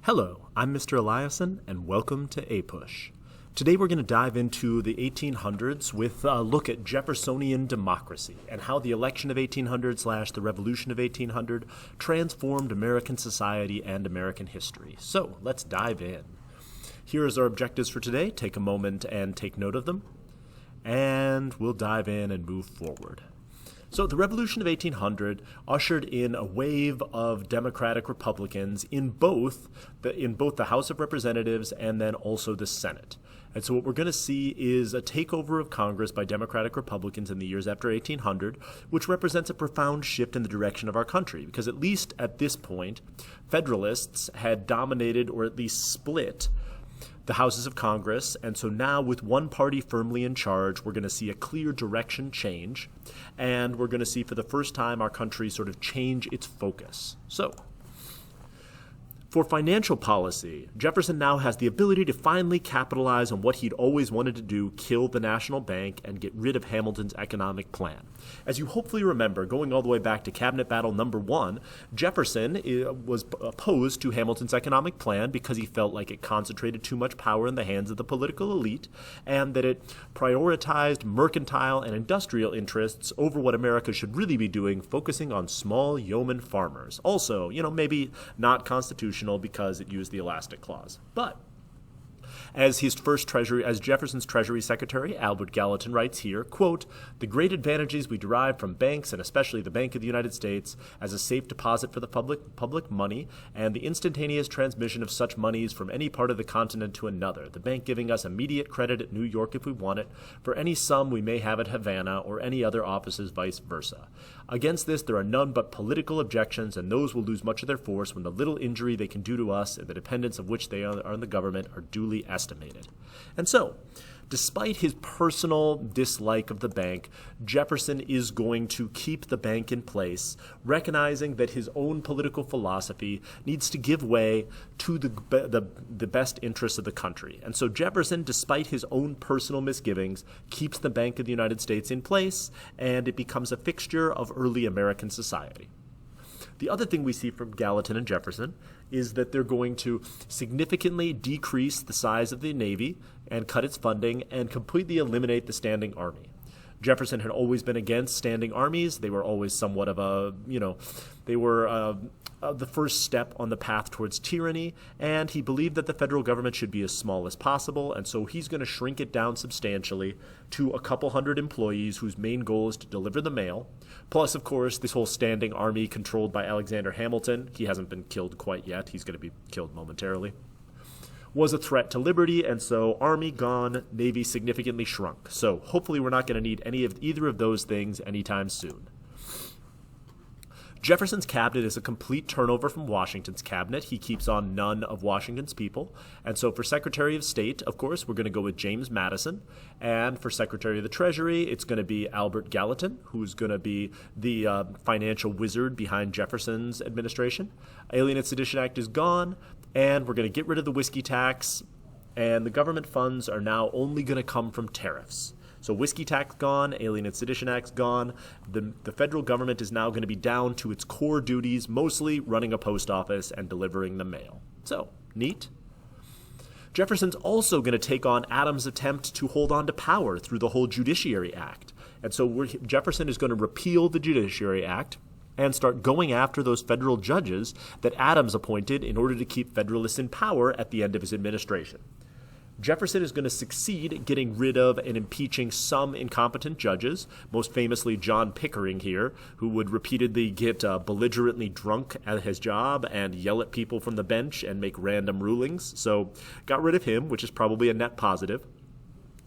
Hello, I'm Mr. Eliason, and welcome to APUSH. Today we're going to dive into the 1800s with a look at Jeffersonian democracy and how the election of 1800 / the revolution of 1800 transformed American society and American history. So let's dive in. Here is our objectives for today. Take a moment and take note of them, and we'll dive in and move forward. So the Revolution of 1800 ushered in a wave of Democratic Republicans in both the House of Representatives and then also the Senate. And so what we're going to see is a takeover of Congress by Democratic Republicans in the years after 1800, which represents a profound shift in the direction of our country, because at least at this point, Federalists had dominated or at least split the houses of Congress, and so now with one party firmly in charge, we're going to see a clear direction change, and we're going to see for the first time our country sort of change its focus. So, for financial policy, Jefferson now has the ability to finally capitalize on what he'd always wanted to do, kill the national bank and get rid of Hamilton's economic plan. As you hopefully remember, going all the way back to Cabinet Battle number 1, Jefferson was opposed to Hamilton's economic plan because he felt like it concentrated too much power in the hands of the political elite and that it prioritized mercantile and industrial interests over what America should really be doing, focusing on small yeoman farmers. Also, maybe not constitutional because it used the elastic clause. But as Jefferson's Treasury Secretary, Albert Gallatin, writes here, quote, "The great advantages we derive from banks, and especially the Bank of the United States, as a safe deposit for the public money, and the instantaneous transmission of such monies from any part of the continent to another, the bank giving us immediate credit at New York if we want it, for any sum we may have at Havana, or any other offices vice versa. Against this there are none but political objections, and those will lose much of their force when the little injury they can do to us, and the dependence of which they are on the government, are duly estimated." And so, despite his personal dislike of the bank, Jefferson is going to keep the bank in place, recognizing that his own political philosophy needs to give way to the best interests of the country. And so Jefferson, despite his own personal misgivings, keeps the Bank of the United States in place, and it becomes a fixture of early American society. The other thing we see from Gallatin and Jefferson is that they're going to significantly decrease the size of the Navy and cut its funding and completely eliminate the standing army. Jefferson had always been against standing armies. They were always somewhat of the first step on the path towards tyranny, and he believed that the federal government should be as small as possible, and so he's going to shrink it down substantially to a couple hundred employees whose main goal is to deliver the mail. Plus, of course, this whole standing army controlled by Alexander Hamilton, he hasn't been killed quite yet, he's going to be killed momentarily, was a threat to liberty, and so army gone, navy significantly shrunk. So hopefully we're not going to need either of those things anytime soon. Jefferson's cabinet is a complete turnover from Washington's cabinet. He keeps on none of Washington's people. And so for Secretary of State, of course, we're going to go with James Madison. And for Secretary of the Treasury, it's going to be Albert Gallatin, who's going to be the financial wizard behind Jefferson's administration. Alien and Sedition Act is gone, and we're going to get rid of the whiskey tax, and the government funds are now only going to come from tariffs. So whiskey tax gone, Alien and Sedition Act's gone. The federal government is now going to be down to its core duties, mostly running a post office and delivering the mail. So, neat. Jefferson's also going to take on Adams' attempt to hold on to power through the whole Judiciary Act. And so Jefferson is going to repeal the Judiciary Act and start going after those federal judges that Adams appointed in order to keep Federalists in power at the end of his administration. Jefferson is going to succeed at getting rid of and impeaching some incompetent judges, most famously John Pickering here, who would repeatedly get belligerently drunk at his job and yell at people from the bench and make random rulings. So got rid of him, which is probably a net positive.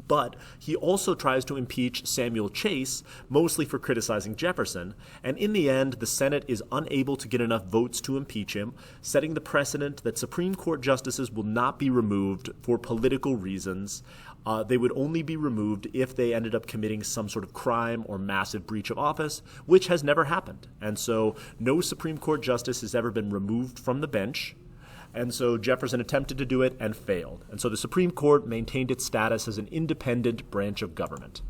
But he also tries to impeach Samuel Chase, mostly for criticizing Jefferson, and in the end, the Senate is unable to get enough votes to impeach him, setting the precedent that Supreme Court justices will not be removed for political reasons. They would only be removed if they ended up committing some sort of crime or massive breach of office, which has never happened. And so no Supreme Court justice has ever been removed from the bench. And so Jefferson attempted to do it and failed. And so the Supreme Court maintained its status as an independent branch of government.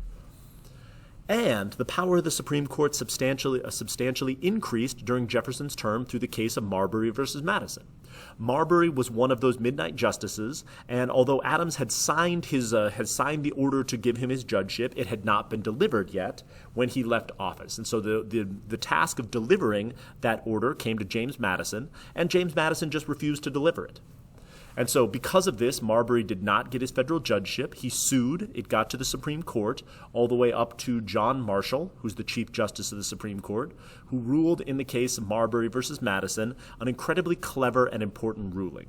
And the power of the Supreme Court substantially increased during Jefferson's term through the case of Marbury versus Madison. Marbury was one of those midnight justices, and although Adams had signed the order to give him his judgeship, it had not been delivered yet when he left office. And so the task of delivering that order came to James Madison, and James Madison just refused to deliver it. And so because of this, Marbury did not get his federal judgeship. He sued. It got to the Supreme Court, all the way up to John Marshall, who's the Chief Justice of the Supreme Court, who ruled in the case of Marbury versus Madison, an incredibly clever and important ruling.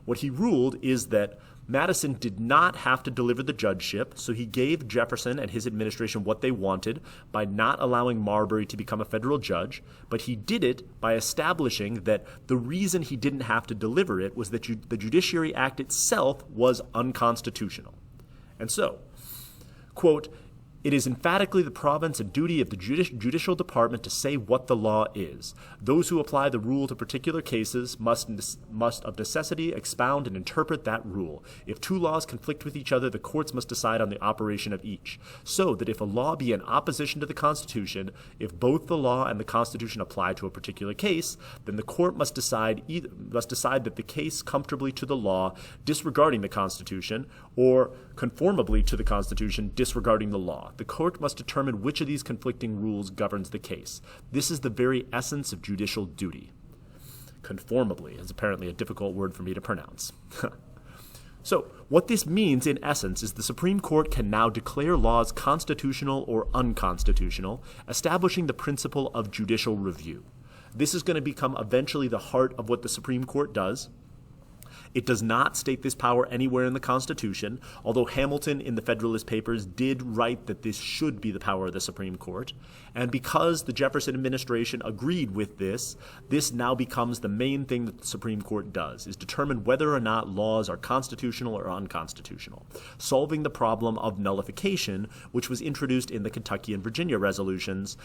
What he ruled is that Madison did not have to deliver the judgeship, so he gave Jefferson and his administration what they wanted by not allowing Marbury to become a federal judge, but he did it by establishing that the reason he didn't have to deliver it was that the Judiciary Act itself was unconstitutional. And so, quote, "It is emphatically the province and duty of the judicial department to say what the law is. Those who apply the rule to particular cases must of necessity expound and interpret that rule. If two laws conflict with each other, the courts must decide on the operation of each. So that if a law be in opposition to the Constitution, if both the law and the Constitution apply to a particular case, then the court must decide that the case comfortably to the law, disregarding the Constitution, or conformably to the Constitution, disregarding the law. The court must determine which of these conflicting rules governs the case. This is the very essence of judicial duty." Conformably is apparently a difficult word for me to pronounce. So, what this means in essence is the Supreme Court can now declare laws constitutional or unconstitutional, establishing the principle of judicial review. This is going to become eventually the heart of what the Supreme Court does. It does not state this power anywhere in the Constitution, although Hamilton in the Federalist Papers did write that this should be the power of the Supreme Court. And because the Jefferson administration agreed with this, this now becomes the main thing that the Supreme Court does, is determine whether or not laws are constitutional or unconstitutional, solving the problem of nullification, which was introduced in the Kentucky and Virginia resolutions,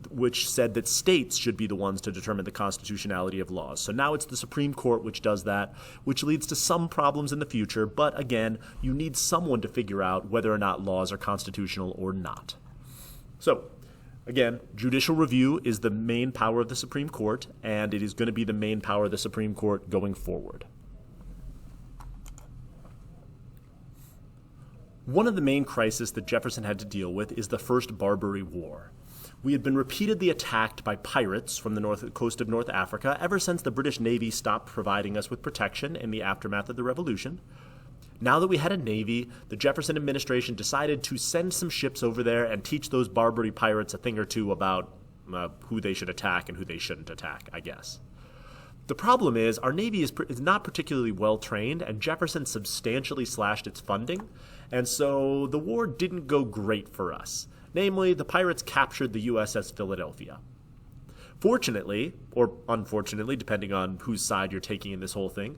which said that states should be the ones to determine the constitutionality of laws. So now it's the Supreme Court which does that, which leads to some problems in the future, but again, you need someone to figure out whether or not laws are constitutional or not. So, again, judicial review is the main power of the Supreme Court, and it is going to be the main power of the Supreme Court going forward. One of the main crises that Jefferson had to deal with is the First Barbary War. We had been repeatedly attacked by pirates from the coast of North Africa ever since the British Navy stopped providing us with protection in the aftermath of the Revolution. Now that we had a navy, the Jefferson administration decided to send some ships over there and teach those Barbary pirates a thing or two about who they should attack and who they shouldn't attack, I guess. The problem is our navy is not particularly well trained, and Jefferson substantially slashed its funding, and so the war didn't go great for us. Namely, the pirates captured the USS Philadelphia. Fortunately, or unfortunately, depending on whose side you're taking in this whole thing,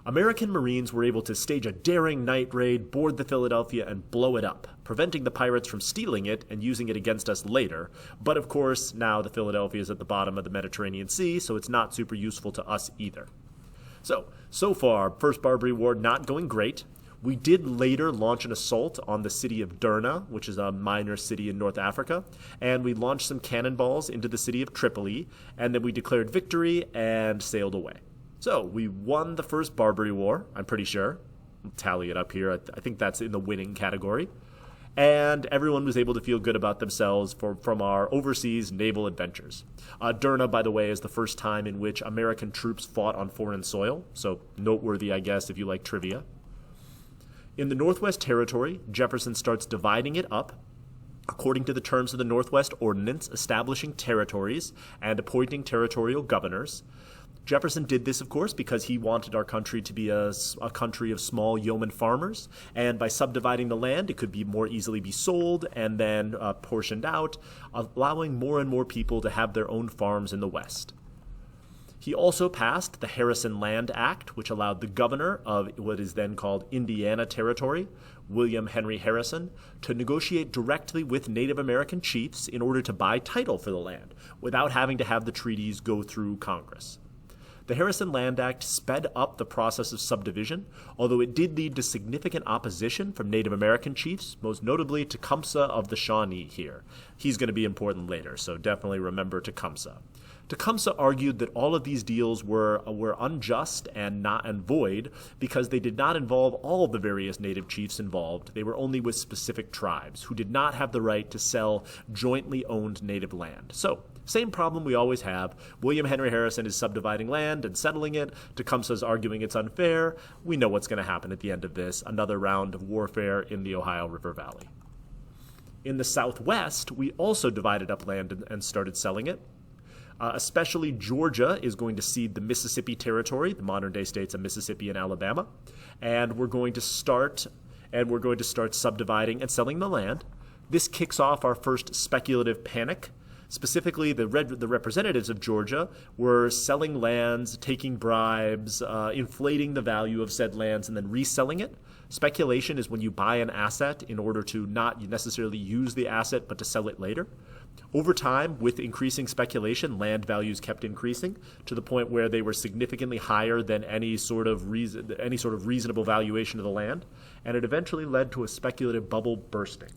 American Marines were able to stage a daring night raid, board the Philadelphia, and blow it up, preventing the pirates from stealing it and using it against us later. But of course, now the Philadelphia is at the bottom of the Mediterranean Sea, so it's not super useful to us either. So far, First Barbary War not going great. We did later launch an assault on the city of Derna, which is a minor city in North Africa, and we launched some cannonballs into the city of Tripoli, and then we declared victory and sailed away. So we won the First Barbary War, I'm pretty sure. I'll tally it up here. I think that's in the winning category. And everyone was able to feel good about themselves from our overseas naval adventures. Derna, by the way, is the first time in which American troops fought on foreign soil, so noteworthy, I guess, if you like trivia. In the Northwest Territory, Jefferson starts dividing it up according to the terms of the Northwest Ordinance, establishing territories and appointing territorial governors. Jefferson did this, of course, because he wanted our country to be a country of small yeoman farmers, and by subdividing the land, it could be more easily be sold and then portioned out, allowing more and more people to have their own farms in the West. He also passed the Harrison Land Act, which allowed the governor of what is then called Indiana Territory, William Henry Harrison, to negotiate directly with Native American chiefs in order to buy title for the land, without having to have the treaties go through Congress. The Harrison Land Act sped up the process of subdivision, although it did lead to significant opposition from Native American chiefs, most notably Tecumseh of the Shawnee here. He's going to be important later, so definitely remember Tecumseh. Tecumseh argued that all of these deals were unjust and void because they did not involve all of the various native chiefs involved. They were only with specific tribes who did not have the right to sell jointly owned native land. So, same problem we always have. William Henry Harrison is subdividing land and settling it. Tecumseh's arguing it's unfair. We know what's going to happen at the end of this, another round of warfare in the Ohio River Valley. In the Southwest, we also divided up land and started selling it. Especially Georgia is going to cede the Mississippi Territory, the modern-day states of Mississippi and Alabama, and we're going to start subdividing and selling the land. This kicks off our first speculative panic. Specifically, the representatives of Georgia were selling lands, taking bribes, inflating the value of said lands, and then reselling it. Speculation is when you buy an asset in order to not necessarily use the asset, but to sell it later. Over time, with increasing speculation, land values kept increasing to the point where they were significantly higher than any sort of reasonable valuation of the land, and it eventually led to a speculative bubble bursting.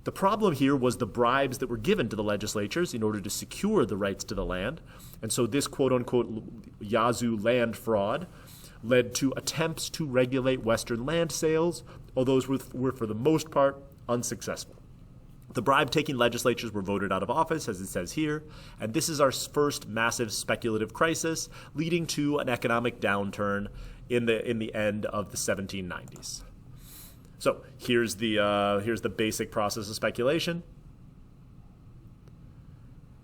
The problem here was the bribes that were given to the legislatures in order to secure the rights to the land, and so this quote-unquote Yazoo land fraud led to attempts to regulate Western land sales, although those were for the most part unsuccessful. The bribe-taking legislatures were voted out of office, as it says here, and this is our first massive speculative crisis, leading to an economic downturn in the end of the 1790s. So here's the basic process of speculation.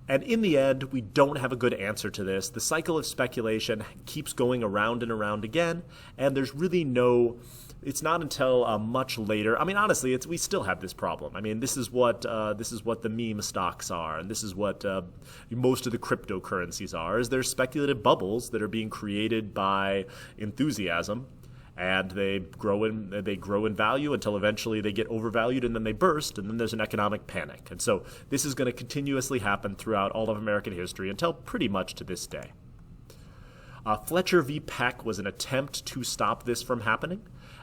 And in the end, we don't have a good answer to this. The cycle of speculation keeps going around and around again, and there's really it's not until much later. I mean, honestly, we still have this problem. I mean, this is what the meme stocks are, and this is what most of the cryptocurrencies are. Is there's speculative bubbles that are being created by enthusiasm, and they grow in value until eventually they get overvalued, and then they burst, and then there's an economic panic. And so this is going to continuously happen throughout all of American history until pretty much to this day. Fletcher v. Peck was an attempt to stop this from happening,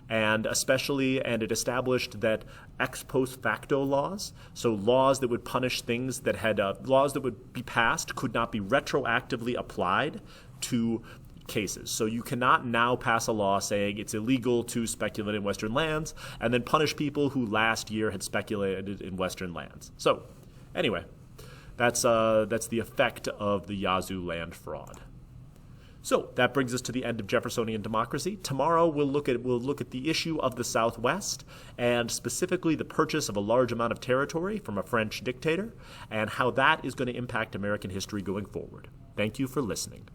and it established that ex post facto laws, so laws that would punish things that had laws that would be passed could not be retroactively applied to cases. So you cannot now pass a law saying it's illegal to speculate in Western lands and then punish people who last year had speculated in Western lands. So anyway, that's the effect of the Yazoo land fraud. So that brings us to the end of Jeffersonian democracy. Tomorrow we'll look at the issue of the Southwest, and specifically the purchase of a large amount of territory from a French dictator, and how that is going to impact American history going forward. Thank you for listening.